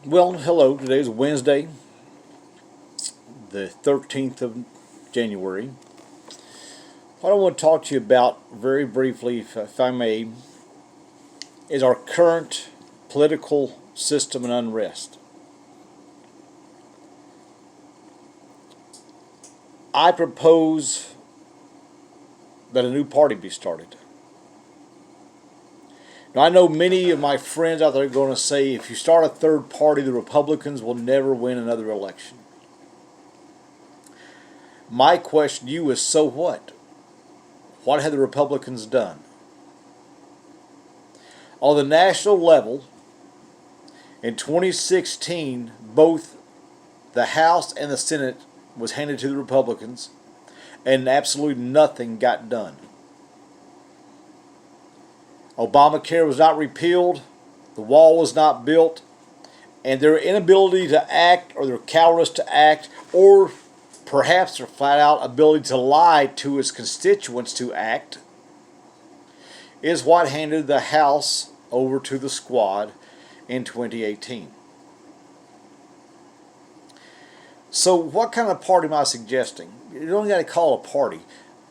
Well, hello. Today is Wednesday, the 13th of January. What I want to talk to you about very briefly, if I may, is our current political system and unrest. I propose that a new party be started. Now, I know many of my friends out there are going to say if you start a third party, the Republicans will never win another election. My question to you is so what? What have the Republicans done? On the national level, in 2016, both the House and the Senate was handed to the Republicans, and absolutely nothing got done. Obamacare was not repealed, the wall was not built, and their inability to act, or their cowardice to act, or perhaps their flat out ability to lie to its constituents to act, is what handed the House over to the squad in 2018. So what kind of party am I suggesting? You don't got to call it a party.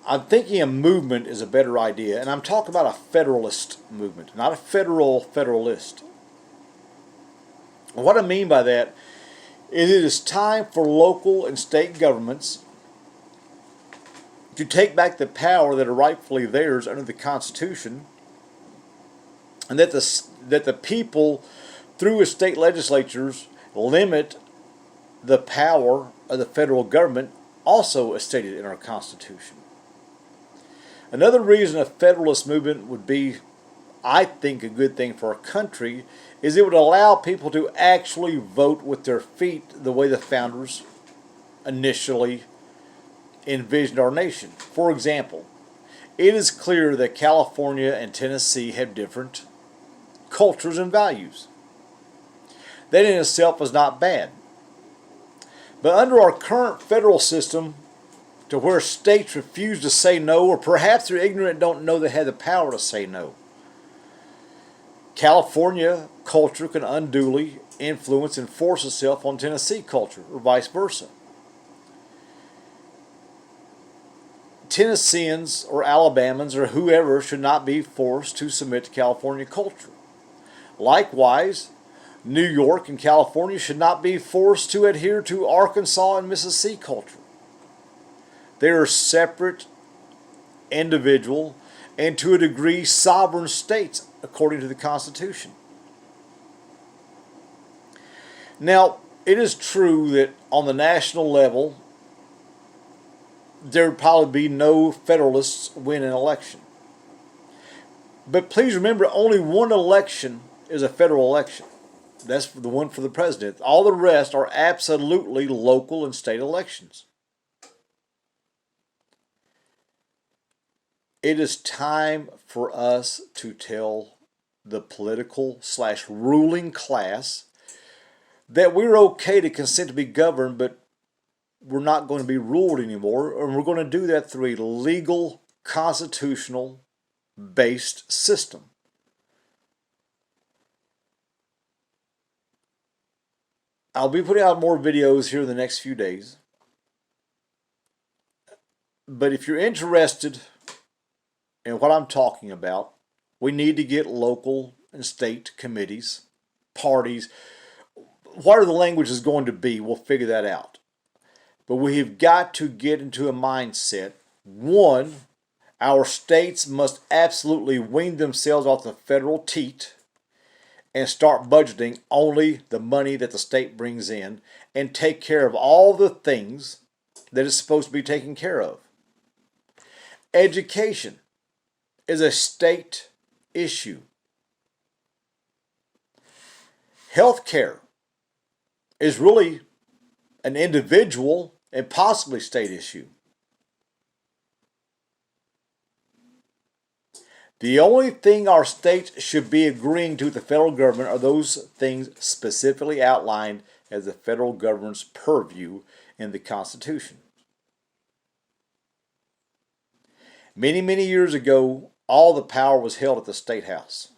I'm thinking a movement is a better idea, and I'm talking about a Federalist movement, not a Federalist. What I mean by that is it is time for local and state governments to take back the power that are rightfully theirs under the Constitution, and that the people, through its state legislatures, limit the power of the federal government, also as stated in our Constitution. Another reason a Federalist movement would be, I think, a good thing for our country is it would allow people to actually vote with their feet the way the founders initially envisioned our nation. For example, it is clear that California and Tennessee have different cultures and values. That in itself is not bad. But under our current federal system, to where states refuse to say no, or perhaps they're ignorant and don't know they have the power to say no, California culture can unduly influence and force itself on Tennessee culture, or vice versa. Tennesseans or Alabamans or whoever should not be forced to submit to California culture. Likewise, New York and California should not be forced to adhere to Arkansas and Mississippi culture. They are separate, individual, and to a degree sovereign states according to the Constitution. Now, it is true that on the national level, there would probably be no Federalists win an election. But please remember, only one election is a federal election. That's the one for the president. All the rest are absolutely local and state elections. It is time for us to tell the political / ruling class that we're okay to consent to be governed, but we're not going to be ruled anymore, and we're going to do that through a legal, constitutional based system. I'll be putting out more videos here in the next few days. But if you're interested in what I'm talking about, we need to get local and state committees, parties. Whatever the language is going to be, we'll figure that out. But we have got to get into a mindset. One, our states must absolutely wean themselves off the federal teat and start budgeting only the money that the state brings in and take care of all the things that it's supposed to be taken care of. Education is a state issue. Healthcare is really an individual and possibly state issue. The only thing our states should be agreeing to with the federal government are those things specifically outlined as the federal government's purview in the Constitution. Many, many years ago, all the power was held at the State House.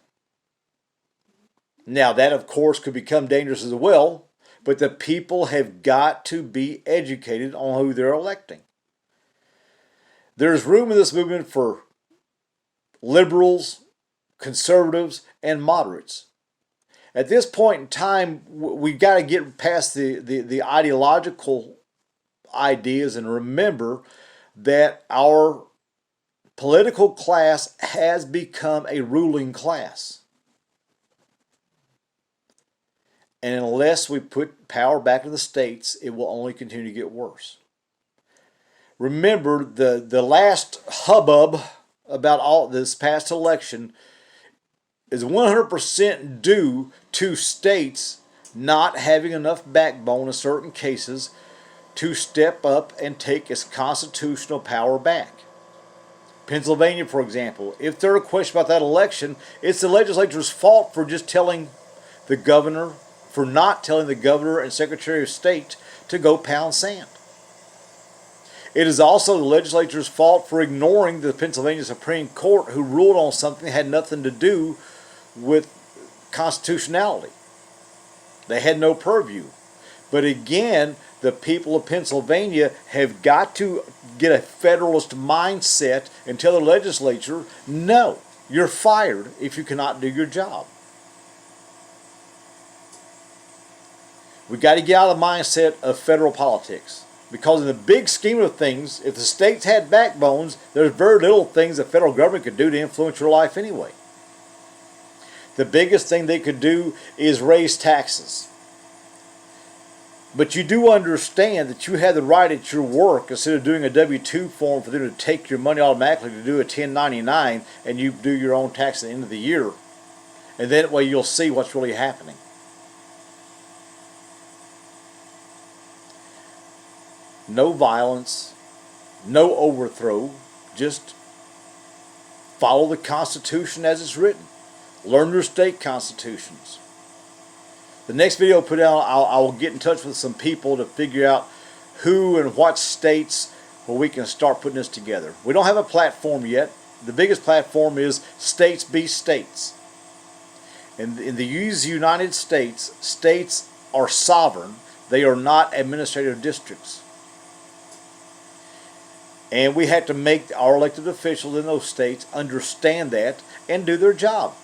Now, that of course could become dangerous as well, but the people have got to be educated on who they're electing. There's room in this movement for liberals, conservatives, and moderates. At this point in time, we've got to get past the ideological ideas and remember that our political class has become a ruling class. And unless we put power back to the states, it will only continue to get worse. Remember, the last hubbub about all this past election is 100% due to states not having enough backbone in certain cases to step up and take its constitutional power back. Pennsylvania, for example, if there's a question about that election, it's the legislature's fault for just telling the governor, for not telling the governor and Secretary of State to go pound sand. It is also the legislature's fault for ignoring the Pennsylvania Supreme Court, who ruled on something that had nothing to do with constitutionality. They had no purview. But again, the people of Pennsylvania have got to get a Federalist mindset and tell the legislature, no, you're fired if you cannot do your job. We've got to get out of the mindset of federal politics. Because in the big scheme of things, if the states had backbones, there's very little things the federal government could do to influence your life anyway. The biggest thing they could do is raise taxes. But you do understand that you have the right at your work, instead of doing a W-2 form for them to take your money automatically, to do a 1099, and you do your own tax at the end of the year. And that way you'll see what's really happening. No violence, no overthrow, just follow the Constitution as it's written. Learn your state constitutions. The next video I put out, I will get in touch with some people to figure out who and what states where we can start putting this together. We don't have a platform yet. The biggest platform is States Be States. In the United States, states are sovereign. They are not administrative districts. And we have to make our elected officials in those states understand that and do their job.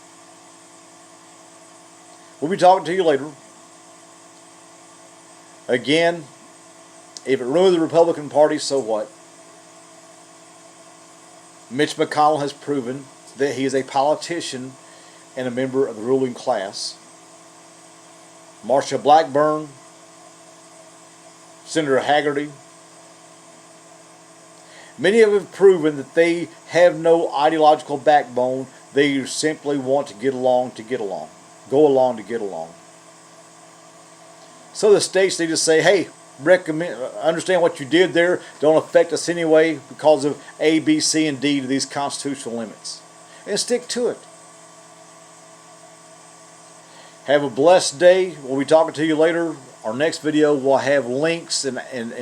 We'll be talking to you later. Again, if it ruins the Republican Party, so what? Mitch McConnell has proven that he is a politician and a member of the ruling class. Marsha Blackburn, Senator Haggerty, many of them have proven that they have no ideological backbone. They simply want to get along to get along. Go along to get along. So the states need to say, hey, understand what you did there. Don't affect us anyway because of A, B, C, and D to these constitutional limits. And stick to it. Have a blessed day. We'll be talking to you later. Our next video will have links and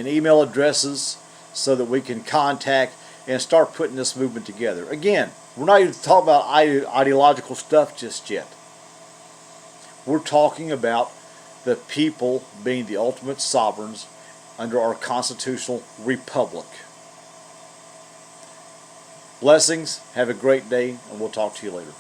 email addresses so that we can contact and start putting this movement together. Again, we're not even talking about ideological stuff just yet. We're talking about the people being the ultimate sovereigns under our constitutional republic. Blessings. Have a great day, and we'll talk to you later.